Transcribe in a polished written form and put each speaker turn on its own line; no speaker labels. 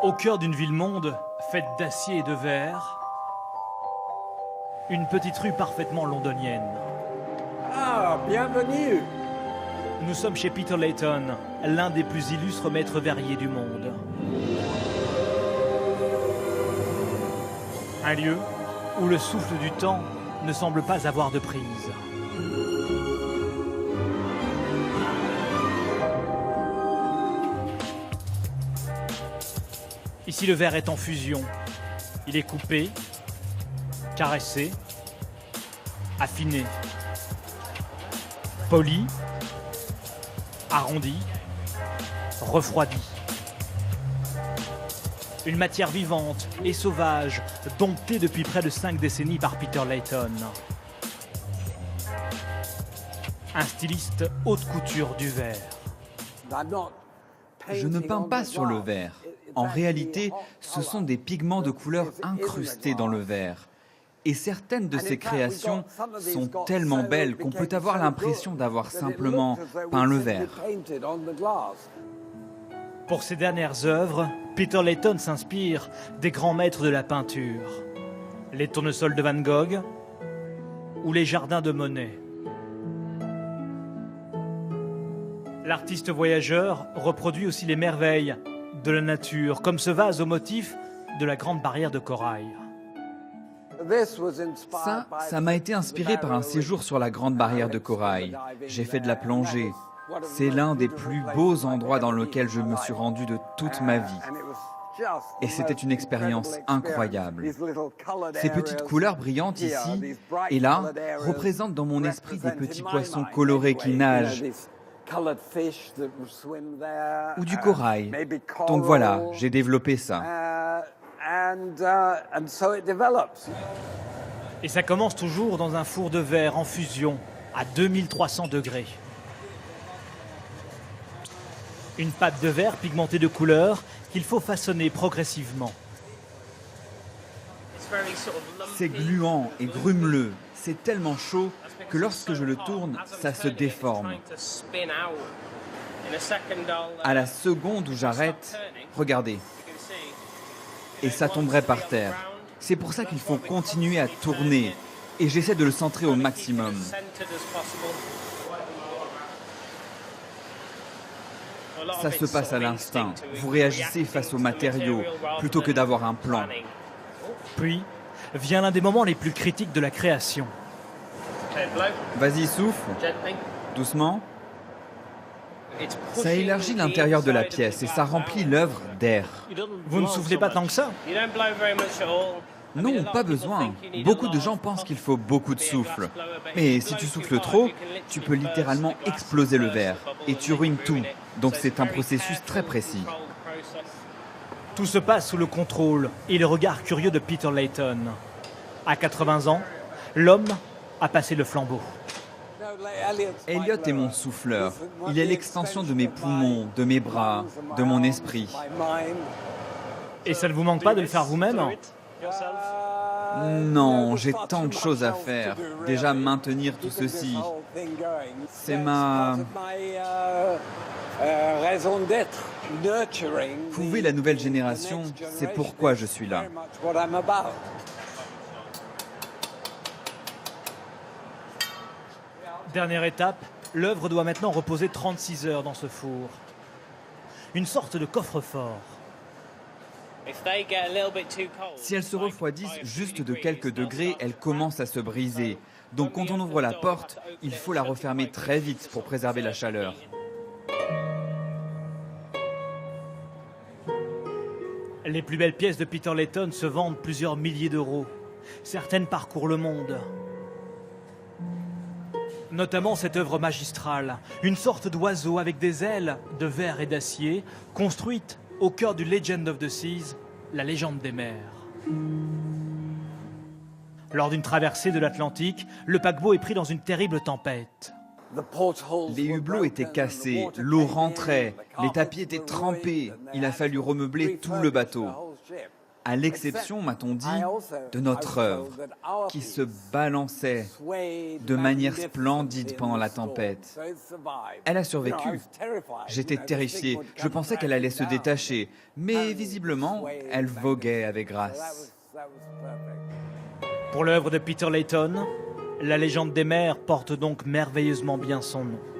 Au cœur d'une ville-monde faite d'acier et de verre, une petite rue parfaitement londonienne.
Ah, bienvenue!
Nous sommes chez Peter Layton, l'un des plus illustres maîtres verriers du monde. Un lieu où le souffle du temps ne semble pas avoir de prise. Ici, le verre est en fusion. Il est coupé, caressé, affiné, poli, arrondi, refroidi. Une matière vivante et sauvage, domptée depuis près de 5 décennies par Peter Layton. Un styliste haute couture du verre.
Je ne peins pas sur le verre. En réalité, ce sont des pigments de couleur incrustés dans le verre. Et certaines de ces créations sont tellement belles qu'on peut avoir l'impression d'avoir simplement peint le verre.
Pour ses dernières œuvres, Peter Layton s'inspire des grands maîtres de la peinture. Les tournesols de Van Gogh ou les jardins de Monet. L'artiste voyageur reproduit aussi les merveilles de la nature, comme ce vase au motif de la grande barrière de corail.
Ça m'a été inspiré par un séjour sur la grande barrière de corail. J'ai fait de la plongée. C'est l'un des plus beaux endroits dans lequel je me suis rendu de toute ma vie. Et c'était une expérience incroyable. Ces petites couleurs brillantes ici et là représentent dans mon esprit des petits poissons colorés qui nagent. Ou du corail. Donc voilà, j'ai développé ça.
Et ça commence toujours dans un four de verre en fusion à 2300 degrés. Une pâte de verre pigmentée de couleurs qu'il faut façonner progressivement.
C'est gluant et grumeleux. C'est tellement chaud que lorsque je le tourne, ça se déforme. À la seconde où j'arrête, regardez. Et ça tomberait par terre. C'est pour ça qu'il faut continuer à tourner. Et j'essaie de le centrer au maximum. Ça se passe à l'instinct. Vous réagissez face aux matériaux plutôt que d'avoir un plan.
Puis vient l'un des moments les plus critiques de la création.
Vas-y, souffle. Doucement. Ça élargit l'intérieur de la pièce et ça remplit l'œuvre d'air.
Vous ne soufflez pas tant que ça?
Non, pas besoin. Beaucoup de gens pensent qu'il faut beaucoup de souffle. Mais si tu souffles trop, tu peux littéralement exploser le verre et tu ruines tout. Donc c'est un processus très précis.
Tout se passe sous le contrôle et le regard curieux de Peter Layton. À 80 ans, l'homme a passé le flambeau.
Elliot est mon souffleur. Il est l'extension de mes poumons, de mes bras, de mon esprit.
Et ça ne vous manque pas de le faire vous-même?
Non, j'ai tant de choses à faire. Déjà maintenir tout ceci. C'est ma
raison d'être.
Couver la nouvelle génération, c'est pourquoi je suis là.
Dernière étape, l'œuvre doit maintenant reposer 36 heures dans ce four. Une sorte de coffre-fort.
Si elles se refroidissent juste de quelques degrés, elles commencent à se briser. Donc quand on ouvre la porte, il faut la refermer très vite pour préserver la chaleur.
Les plus belles pièces de Peter Layton se vendent plusieurs milliers d'euros. Certaines parcourent le monde. Notamment cette œuvre magistrale, une sorte d'oiseau avec des ailes de verre et d'acier, construite au cœur du Legend of the Seas, la légende des mers. Lors d'une traversée de l'Atlantique, le paquebot est pris dans une terrible tempête.
Les hublots étaient cassés, l'eau rentrait, les tapis étaient trempés. Il a fallu remeubler tout le bateau. à l'exception, m'a-t-on dit, de notre œuvre, qui se balançait de manière splendide pendant la tempête. Elle a survécu. J'étais terrifié. Je pensais qu'elle allait se détacher, mais visiblement, elle voguait avec grâce.
Pour l'œuvre de Peter Layton, la légende des mers porte donc merveilleusement bien son nom.